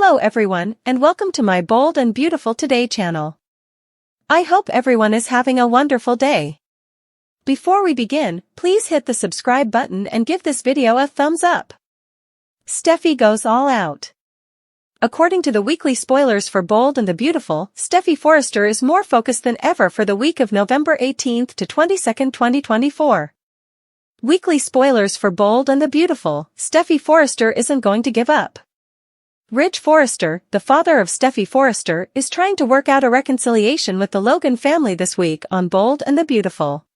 Hello everyone, and welcome to my Bold and Beautiful Today channel. I hope everyone is having a wonderful day. Before we begin, please hit the subscribe button and give this video a thumbs up. Steffi goes all out. According to the weekly spoilers for Bold and the Beautiful, Steffi Forrester is more focused than ever for the week of November 18th to 22nd, 2024. Weekly spoilers for Bold and the Beautiful, Steffi Forrester isn't going to give up. Ridge Forrester, the father of Steffi Forrester, is trying to work out a reconciliation with the Logan family this week on Bold and the Beautiful.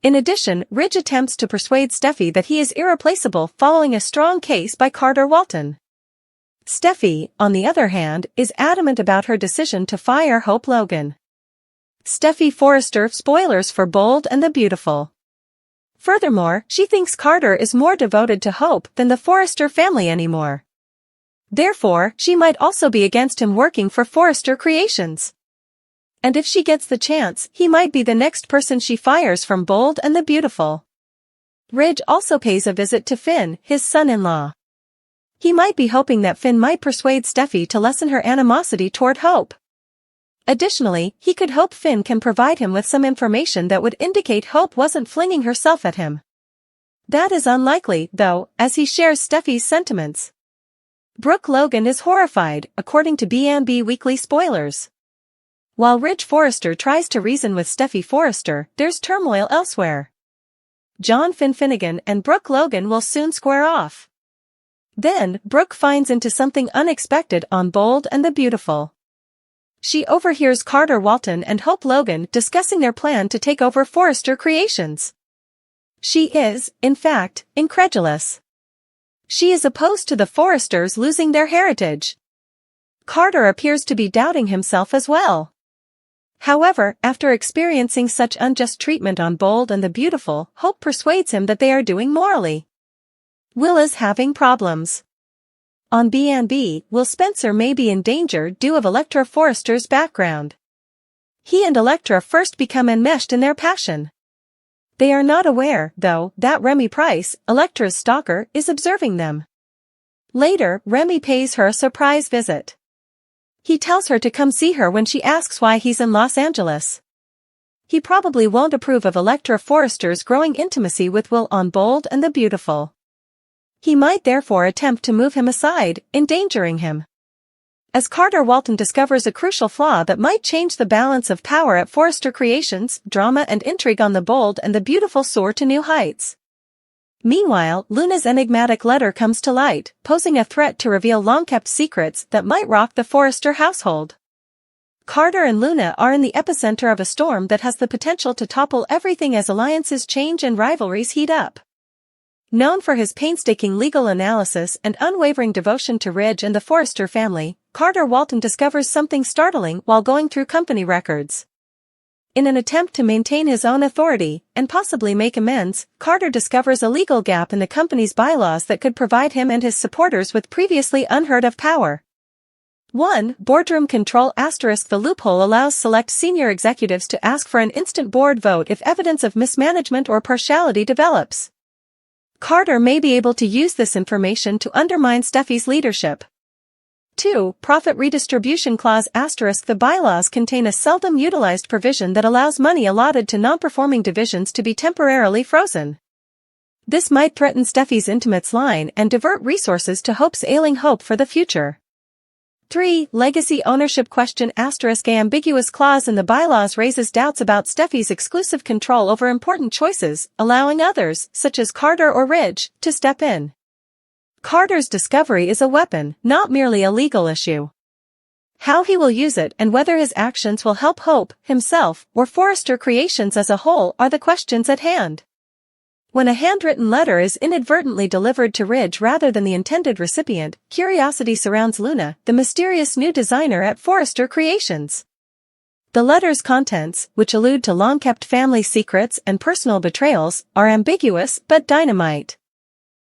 In addition, Ridge attempts to persuade Steffi that he is irreplaceable following a strong case by Carter Walton. Steffi, on the other hand, is adamant about her decision to fire Hope Logan. Steffi Forrester spoilers for Bold and the Beautiful. Furthermore, she thinks Carter is more devoted to Hope than the Forrester family anymore. Therefore, she might also be against him working for Forrester Creations. And if she gets the chance, he might be the next person she fires from Bold and the Beautiful. Ridge also pays a visit to Finn, his son-in-law. He might be hoping that Finn might persuade Steffi to lessen her animosity toward Hope. Additionally, he could hope Finn can provide him with some information that would indicate Hope wasn't flinging herself at him. That is unlikely, though, as he shares Steffi's sentiments. Brooke Logan is horrified, according to B&B Weekly Spoilers. While Ridge Forrester tries to reason with Steffi Forrester, there's turmoil elsewhere. John Finnegan and Brooke Logan will soon square off. Then, Brooke finds into something unexpected on Bold and the Beautiful. She overhears Carter Walton and Hope Logan discussing their plan to take over Forrester Creations. She is, in fact, incredulous. She is opposed to the Forresters losing their heritage. Carter appears to be doubting himself as well. However, after experiencing such unjust treatment on Bold and the Beautiful, Hope persuades him that they are doing morally. Will is having problems. On B&B, Will Spencer may be in danger due of Electra Forrester's background. He and Electra first become enmeshed in their passion. They are not aware, though, that Remy Price, Electra's stalker, is observing them. Later, Remy pays her a surprise visit. He tells her to come see her when she asks why he's in Los Angeles. He probably won't approve of Electra Forrester's growing intimacy with Will on Bold and the Beautiful. He might therefore attempt to move him aside, endangering him. As Carter Walton discovers a crucial flaw that might change the balance of power at Forrester Creations, drama and intrigue on the Bold and the Beautiful soar to new heights. Meanwhile, Luna's enigmatic letter comes to light, posing a threat to reveal long-kept secrets that might rock the Forrester household. Carter and Luna are in the epicenter of a storm that has the potential to topple everything as alliances change and rivalries heat up. Known for his painstaking legal analysis and unwavering devotion to Ridge and the Forrester family, Carter Walton discovers something startling while going through company records. In an attempt to maintain his own authority, and possibly make amends, Carter discovers a legal gap in the company's bylaws that could provide him and his supporters with previously unheard-of power. 1. Boardroom control *. The loophole allows select senior executives to ask for an instant board vote if evidence of mismanagement or partiality develops. Carter may be able to use this information to undermine Steffi's leadership. 2. Profit redistribution clause *. The bylaws contain a seldom utilized provision that allows money allotted to non-performing divisions to be temporarily frozen. This might threaten Steffi's intimates line and divert resources to Hope's ailing hope for the future. 3. Legacy ownership question *. Ambiguous clause in the bylaws raises doubts about Steffi's exclusive control over important choices, allowing others, such as Carter or Ridge, to step in. Carter's discovery is a weapon, not merely a legal issue. How he will use it and whether his actions will help Hope, himself, or Forrester Creations as a whole are the questions at hand. When a handwritten letter is inadvertently delivered to Ridge rather than the intended recipient, curiosity surrounds Luna, the mysterious new designer at Forrester Creations. The letter's contents, which allude to long-kept family secrets and personal betrayals, are ambiguous but dynamite.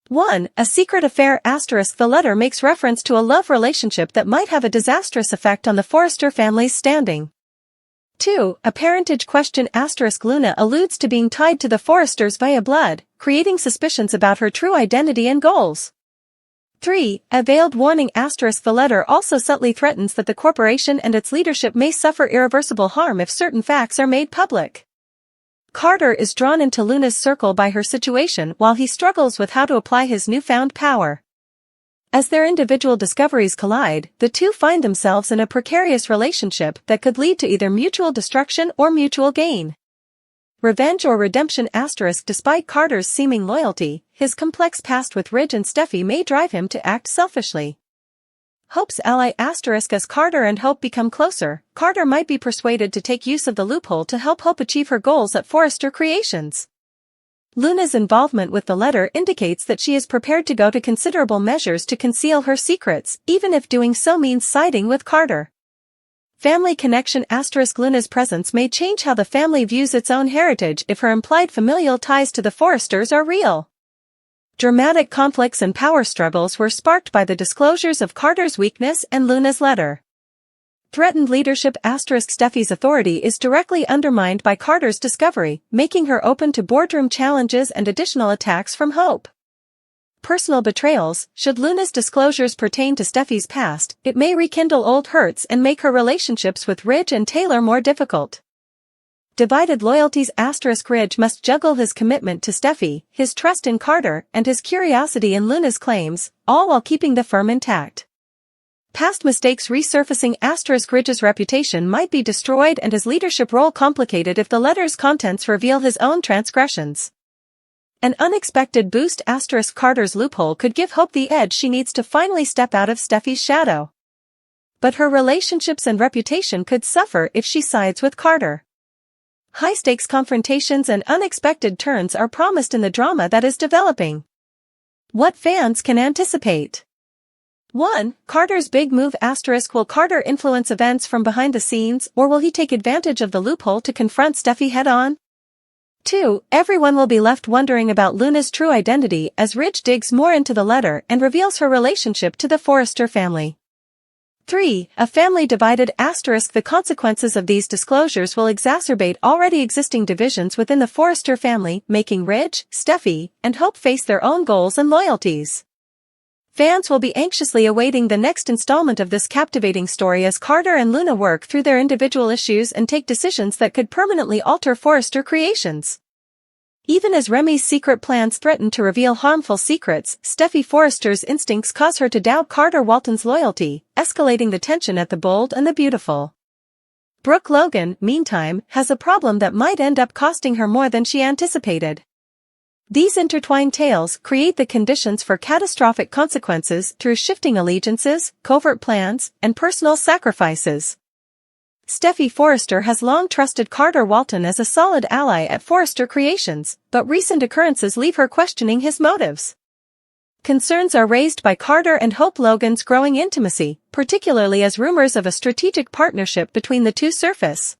1. A secret affair *. The letter makes reference to a love relationship that might have a disastrous effect on the Forrester family's standing. 2. A parentage question *. Luna alludes to being tied to the Forresters via blood, creating suspicions about her true identity and goals. 3. A veiled warning *. The letter also subtly threatens that the corporation and its leadership may suffer irreversible harm if certain facts are made public. Carter is drawn into Luna's circle by her situation while he struggles with how to apply his newfound power. As their individual discoveries collide, the two find themselves in a precarious relationship that could lead to either mutual destruction or mutual gain. Revenge or redemption *. Despite Carter's seeming loyalty, his complex past with Ridge and Steffi may drive him to act selfishly. Hope's ally *. As Carter and Hope become closer, Carter might be persuaded to take use of the loophole to help Hope achieve her goals at Forrester Creations. Luna's involvement with the letter indicates that she is prepared to go to considerable measures to conceal her secrets, even if doing so means siding with Carter. Family connection *. Luna's presence may change how the family views its own heritage if her implied familial ties to the Forresters are real. Dramatic conflicts and power struggles were sparked by the disclosures of Carter's weakness and Luna's letter. Threatened leadership *. Steffi's authority is directly undermined by Carter's discovery, making her open to boardroom challenges and additional attacks from Hope. Personal betrayals. Should Luna's disclosures pertain to Steffi's past, it may rekindle old hurts and make her relationships with Ridge and Taylor more difficult. Divided loyalties *. Ridge must juggle his commitment to Steffi, his trust in Carter, and his curiosity in Luna's claims, all while keeping the firm intact. Past mistakes resurfacing *. Ridge's reputation might be destroyed and his leadership role complicated if the letter's contents reveal his own transgressions. An unexpected boost *. Carter's loophole could give Hope the edge she needs to finally step out of Steffi's shadow. But her relationships and reputation could suffer if she sides with Carter. High-stakes confrontations and unexpected turns are promised in the drama that is developing. What fans can anticipate? 1. Carter's big move *. Will Carter influence events from behind the scenes, or will he take advantage of the loophole to confront Steffi head-on? 2. Everyone will be left wondering about Luna's true identity as Ridge digs more into the letter and reveals her relationship to the Forrester family. 3. A family divided *. The consequences of these disclosures will exacerbate already existing divisions within the Forrester family, making Ridge, Steffi, and Hope face their own goals and loyalties. Fans will be anxiously awaiting the next installment of this captivating story as Carter and Luna work through their individual issues and take decisions that could permanently alter Forrester Creations. Even as Remy's secret plans threaten to reveal harmful secrets, Steffi Forrester's instincts cause her to doubt Carter Walton's loyalty, escalating the tension at the Bold and the Beautiful. Brooke Logan, meantime, has a problem that might end up costing her more than she anticipated. These intertwined tales create the conditions for catastrophic consequences through shifting allegiances, covert plans, and personal sacrifices. Steffi Forrester has long trusted Carter Walton as a solid ally at Forrester Creations, but recent occurrences leave her questioning his motives. Concerns are raised by Carter and Hope Logan's growing intimacy, particularly as rumors of a strategic partnership between the two surface.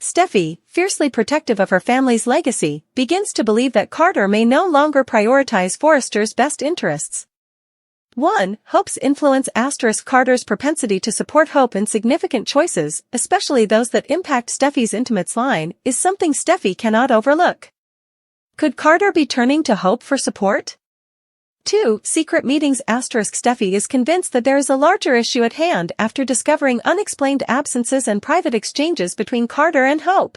Steffi, fiercely protective of her family's legacy, begins to believe that Carter may no longer prioritize Forrester's best interests. 1. Hope's influence * Carter's propensity to support Hope in significant choices, especially those that impact Steffi's intimates line, is something Steffi cannot overlook. Could Carter be turning to Hope for support? 2. Secret meetings * Steffi is convinced that there is a larger issue at hand after discovering unexplained absences and private exchanges between Carter and Hope.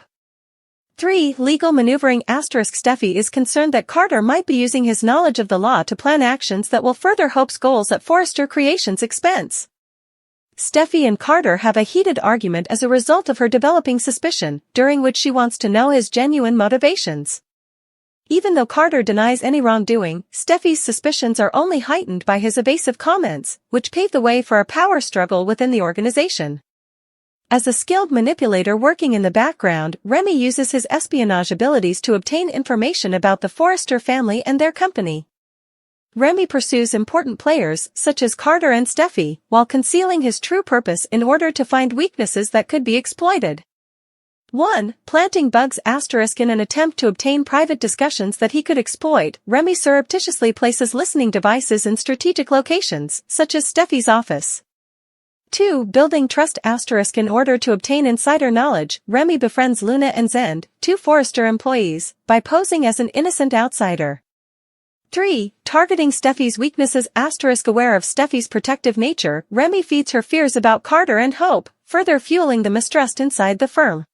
3. Legal maneuvering * Steffi is concerned that Carter might be using his knowledge of the law to plan actions that will further Hope's goals at Forrester Creations' expense. Steffi and Carter have a heated argument as a result of her developing suspicion, during which she wants to know his genuine motivations. Even though Carter denies any wrongdoing, Steffi's suspicions are only heightened by his evasive comments, which pave the way for a power struggle within the organization. As a skilled manipulator working in the background, Remy uses his espionage abilities to obtain information about the Forrester family and their company. Remy pursues important players, such as Carter and Steffi, while concealing his true purpose in order to find weaknesses that could be exploited. 1. Planting bugs * in an attempt to obtain private discussions that he could exploit, Remy surreptitiously places listening devices in strategic locations, such as Steffi's office. 2. Building trust * in order to obtain insider knowledge, Remy befriends Luna and Zend, two Forrester employees, by posing as an innocent outsider. 3. Targeting Steffi's weaknesses. Aware of Steffi's protective nature, Remy feeds her fears about Carter and Hope, further fueling the mistrust inside the firm.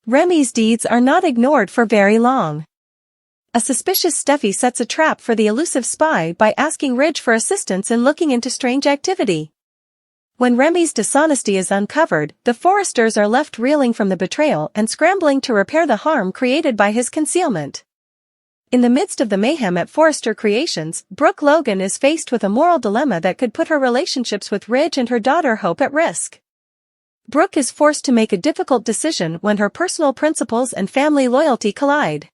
Remy's deeds are not ignored for very long. A suspicious Steffi sets a trap for the elusive spy by asking Ridge for assistance in looking into strange activity. When Remy's dishonesty is uncovered, the Forresters are left reeling from the betrayal and scrambling to repair the harm created by his concealment. In the midst of the mayhem at Forrester Creations, Brooke Logan is faced with a moral dilemma that could put her relationships with Ridge and her daughter Hope at risk. Brooke is forced to make a difficult decision when her personal principles and family loyalty collide.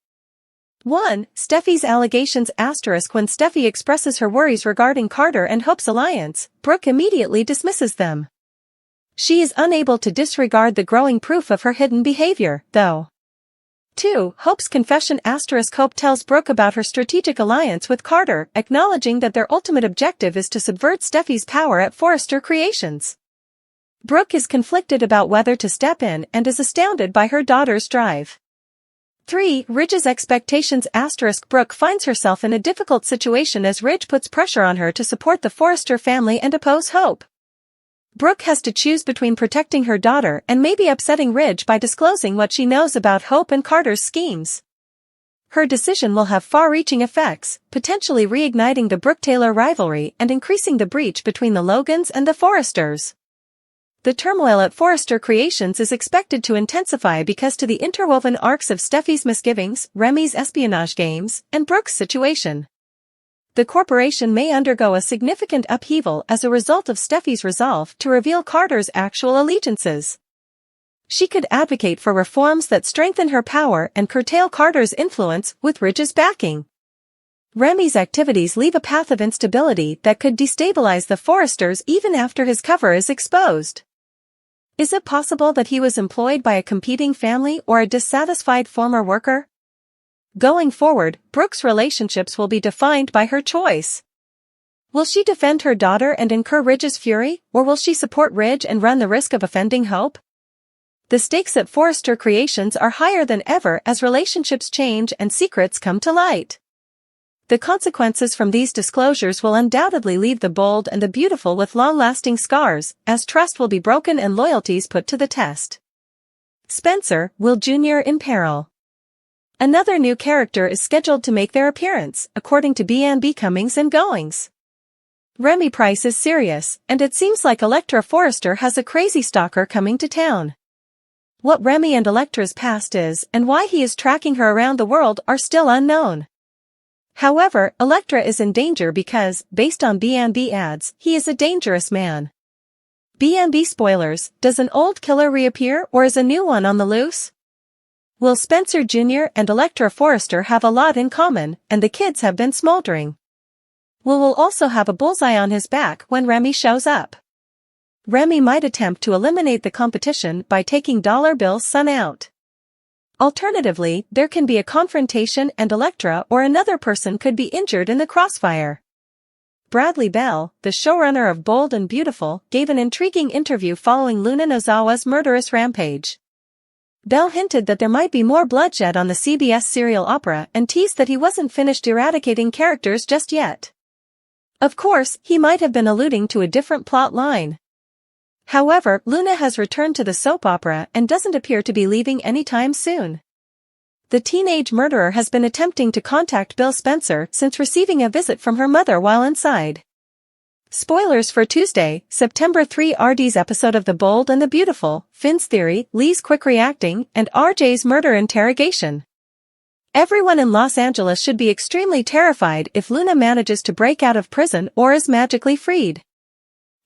1. Steffi's allegations. When Steffi expresses her worries regarding Carter and Hope's alliance, Brooke immediately dismisses them. She is unable to disregard the growing proof of her hidden behavior, though. 2. Hope's confession. Hope tells Brooke about her strategic alliance with Carter, acknowledging that their ultimate objective is to subvert Steffi's power at Forrester Creations. Brooke is conflicted about whether to step in and is astounded by her daughter's drive. 3. Ridge's expectations. Brooke finds herself in a difficult situation as Ridge puts pressure on her to support the Forrester family and oppose Hope. Brooke has to choose between protecting her daughter and maybe upsetting Ridge by disclosing what she knows about Hope and Carter's schemes. Her decision will have far-reaching effects, potentially reigniting the Brooke-Taylor rivalry and increasing the breach between the Logans and the Forresters. The turmoil at Forrester Creations is expected to intensify because to the interwoven arcs of Steffi's misgivings, Remy's espionage games, and Brooke's situation. The corporation may undergo a significant upheaval as a result of Steffi's resolve to reveal Carter's actual allegiances. She could advocate for reforms that strengthen her power and curtail Carter's influence with Ridge's backing. Remy's activities leave a path of instability that could destabilize the Forresters even after his cover is exposed. Is it possible that he was employed by a competing family or a dissatisfied former worker? Going forward, Brooke's relationships will be defined by her choice. Will she defend her daughter and incur Ridge's fury, or will she support Ridge and run the risk of offending Hope? The stakes at Forrester Creations are higher than ever as relationships change and secrets come to light. The consequences from these disclosures will undoubtedly leave the bold and the beautiful with long-lasting scars, as trust will be broken and loyalties put to the test. Spencer, Will Jr. in peril. Another new character is scheduled to make their appearance, according to B&B Comings and Goings. Remy Price is serious, and it seems like Elektra Forrester has a crazy stalker coming to town. What Remy and Elektra's past is, and why he is tracking her around the world are still unknown. However, Elektra is in danger because, based on B&B ads, he is a dangerous man. B&B spoilers, does an old killer reappear or is a new one on the loose? Will Spencer Jr. and Elektra Forrester have a lot in common, and the kids have been smoldering? Will also have a bullseye on his back when Remy shows up. Remy might attempt to eliminate the competition by taking Dollar Bill's son out. Alternatively, there can be a confrontation and Elektra or another person could be injured in the crossfire. Bradley Bell, the showrunner of Bold and Beautiful, gave an intriguing interview following Luna Nozawa's murderous rampage. Bell hinted that there might be more bloodshed on the CBS serial opera and teased that he wasn't finished eradicating characters just yet. Of course, he might have been alluding to a different plot line. However, Luna has returned to the soap opera and doesn't appear to be leaving anytime soon. The teenage murderer has been attempting to contact Bill Spencer since receiving a visit from her mother while inside. Spoilers for Tuesday, September 3 RD's episode of The Bold and the Beautiful, Finn's theory, Lee's quick reacting, and RJ's murder interrogation. Everyone in Los Angeles should be extremely terrified if Luna manages to break out of prison or is magically freed.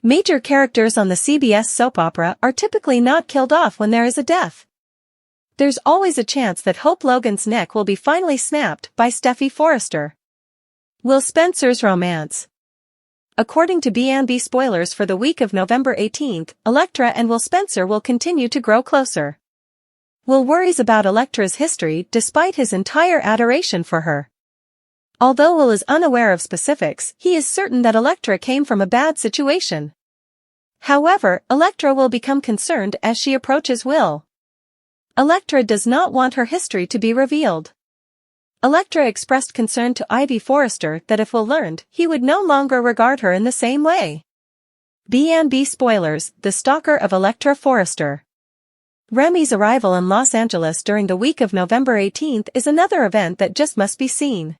Major characters on the CBS soap opera are typically not killed off when there is a death. There's always a chance that Hope Logan's neck will be finally snapped by Steffi Forrester. Will Spencer's romance? According to B&B spoilers for the week of November 18th, Elektra and Will Spencer will continue to grow closer. Will worries about Elektra's history despite his entire adoration for her. Although Will is unaware of specifics, he is certain that Elektra came from a bad situation. However, Elektra will become concerned as she approaches Will. Elektra does not want her history to be revealed. Electra expressed concern to Ivy Forrester that if Will learned, he would no longer regard her in the same way. B&B spoilers, the stalker of Electra Forrester. Remy's arrival in Los Angeles during the week of November 18th is another event that just must be seen.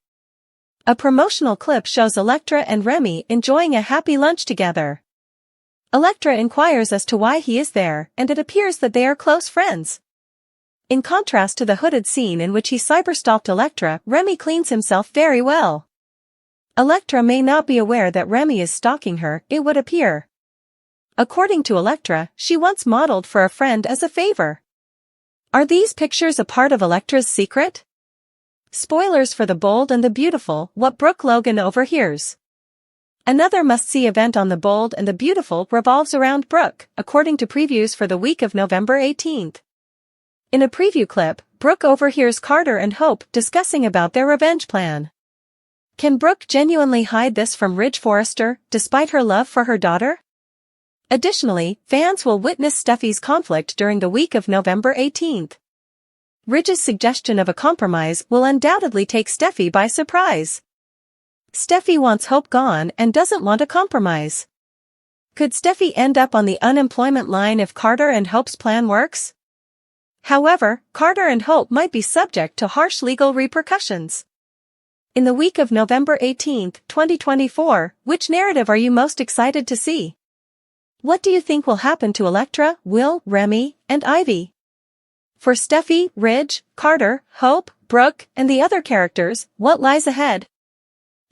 A promotional clip shows Electra and Remy enjoying a happy lunch together. Electra inquires as to why he is there, and it appears that they are close friends. In contrast to the hooded scene in which he cyberstalked Electra, Remy cleans himself very well. Electra may not be aware that Remy is stalking her, it would appear. According to Electra, she once modeled for a friend as a favor. Are these pictures a part of Electra's secret? Spoilers for The Bold and the Beautiful, what Brooke Logan overhears. Another must-see event on The Bold and the Beautiful revolves around Brooke, according to previews for the week of November 18th. In a preview clip, Brooke overhears Carter and Hope discussing about their revenge plan. Can Brooke genuinely hide this from Ridge Forrester, despite her love for her daughter? Additionally, fans will witness Steffi's conflict during the week of November 18th. Ridge's suggestion of a compromise will undoubtedly take Steffi by surprise. Steffi wants Hope gone and doesn't want a compromise. Could Steffi end up on the unemployment line if Carter and Hope's plan works? However, Carter and Hope might be subject to harsh legal repercussions. In the week of November 18th, 2024, which narrative are you most excited to see? What do you think will happen to Electra, Will, Remy, and Ivy? For Steffi, Ridge, Carter, Hope, Brooke, and the other characters, what lies ahead?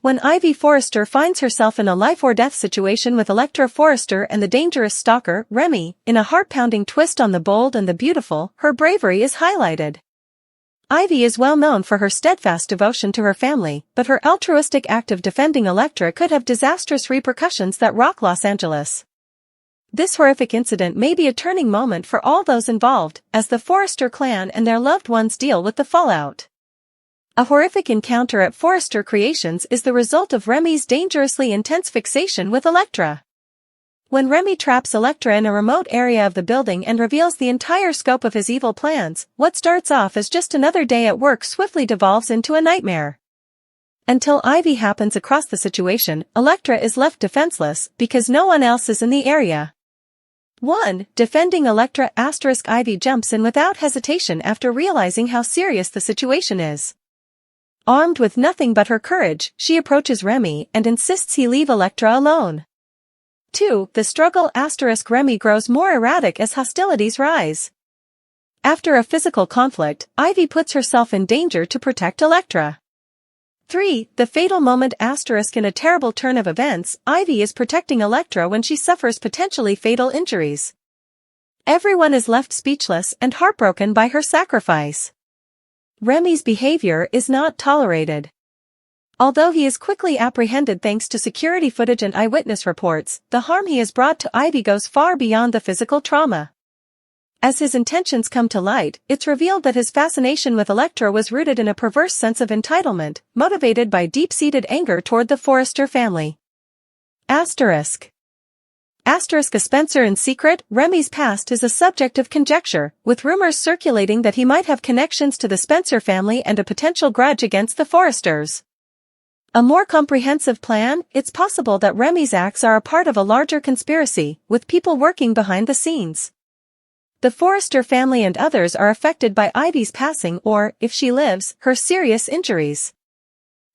When Ivy Forrester finds herself in a life-or-death situation with Electra Forrester and the dangerous stalker, Remy, in a heart-pounding twist on The Bold and the Beautiful, her bravery is highlighted. Ivy is well known for her steadfast devotion to her family, but her altruistic act of defending Electra could have disastrous repercussions that rock Los Angeles. This horrific incident may be a turning moment for all those involved, as the Forrester clan and their loved ones deal with the fallout. A horrific encounter at Forrester Creations is the result of Remy's dangerously intense fixation with Electra. When Remy traps Electra in a remote area of the building and reveals the entire scope of his evil plans, what starts off as just another day at work swiftly devolves into a nightmare. Until Ivy happens across the situation, Electra is left defenseless because no one else is in the area. 1. Defending Electra *, Ivy jumps in without hesitation after realizing how serious the situation is. Armed with nothing but her courage, she approaches Remy and insists he leave Electra alone. 2. The struggle * Remy grows more erratic as hostilities rise. After a physical conflict, Ivy puts herself in danger to protect Electra. 3. The fatal moment * in a terrible turn of events, Ivy is protecting Electra when she suffers potentially fatal injuries. Everyone is left speechless and heartbroken by her sacrifice. Remy's behavior is not tolerated. Although he is quickly apprehended thanks to security footage and eyewitness reports, the harm he has brought to Ivy goes far beyond the physical trauma. As his intentions come to light, it's revealed that his fascination with Electra was rooted in a perverse sense of entitlement, motivated by deep-seated anger toward the Forrester family. **** A Spencer in secret, Remy's past is a subject of conjecture, with rumors circulating that he might have connections to the Spencer family and a potential grudge against the Forresters. A more comprehensive plan, it's possible that Remy's acts are a part of a larger conspiracy, with people working behind the scenes. The Forrester family and others are affected by Ivy's passing or, if she lives, her serious injuries.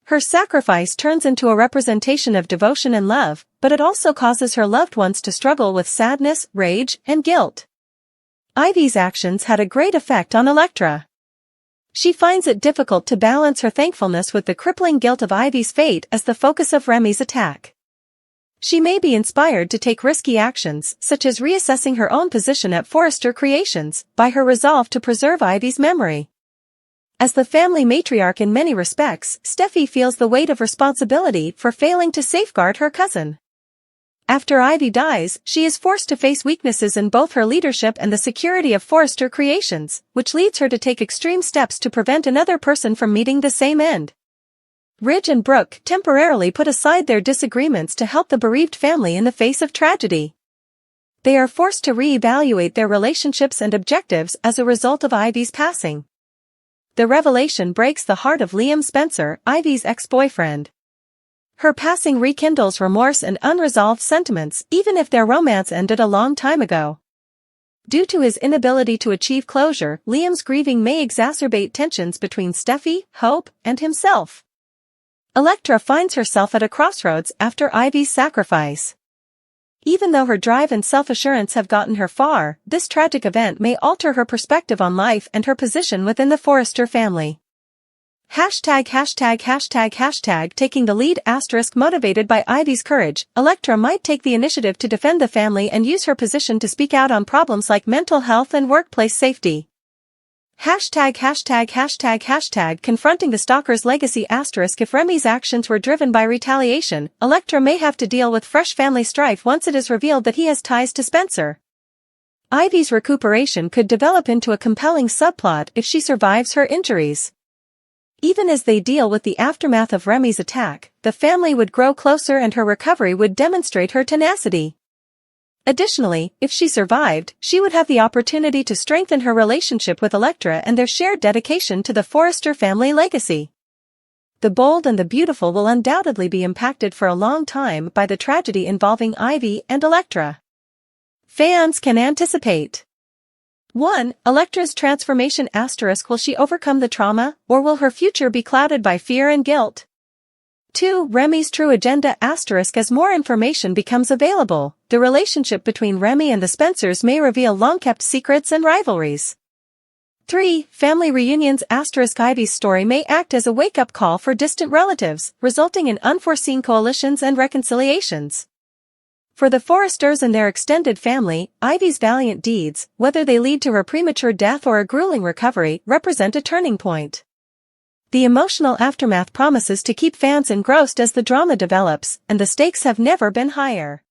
Her sacrifice turns into a representation of devotion and love, but it also causes her loved ones to struggle with sadness, rage, and guilt. Ivy's actions had a great effect on Electra. She finds it difficult to balance her thankfulness with the crippling guilt of Ivy's fate as the focus of Remy's attack. She may be inspired to take risky actions, such as reassessing her own position at Forrester Creations, by her resolve to preserve Ivy's memory. As the family matriarch in many respects, Steffi feels the weight of responsibility for failing to safeguard her cousin. After Ivy dies, she is forced to face weaknesses in both her leadership and the security of Forrester Creations, which leads her to take extreme steps to prevent another person from meeting the same end. Ridge and Brooke temporarily put aside their disagreements to help the bereaved family in the face of tragedy. They are forced to re-evaluate their relationships and objectives as a result of Ivy's passing. The revelation breaks the heart of Liam Spencer, Ivy's ex-boyfriend. Her passing rekindles remorse and unresolved sentiments, even if their romance ended a long time ago. Due to his inability to achieve closure, Liam's grieving may exacerbate tensions between Steffy, Hope, and himself. Elektra finds herself at a crossroads after Ivy's sacrifice. Even though her drive and self-assurance have gotten her far, this tragic event may alter her perspective on life and her position within the Forrester family. Taking the lead * motivated by Ivy's courage, Elektra might take the initiative to defend the family and use her position to speak out on problems like mental health and workplace safety. Confronting the stalker's legacy * If Remy's actions were driven by retaliation, Elektra may have to deal with fresh family strife once it is revealed that he has ties to Spencer. Ivy's recuperation could develop into a compelling subplot if she survives her injuries. Even as they deal with the aftermath of Remy's attack, the family would grow closer and her recovery would demonstrate her tenacity. Additionally, if she survived, she would have the opportunity to strengthen her relationship with Elektra and their shared dedication to the Forrester family legacy. The bold and the beautiful will undoubtedly be impacted for a long time by the tragedy involving Ivy and Elektra. Fans can anticipate. 1. Elektra's transformation * Will she overcome the trauma, or will her future be clouded by fear and guilt? 2. Remy's true agenda * As more information becomes available, the relationship between Remy and the Spencers may reveal long-kept secrets and rivalries. 3. Family reunions * Ivy's story may act as a wake-up call for distant relatives, resulting in unforeseen coalitions and reconciliations. For the Forresters and their extended family, Ivy's valiant deeds, whether they lead to her premature death or a grueling recovery, represent a turning point. The emotional aftermath promises to keep fans engrossed as the drama develops, and the stakes have never been higher.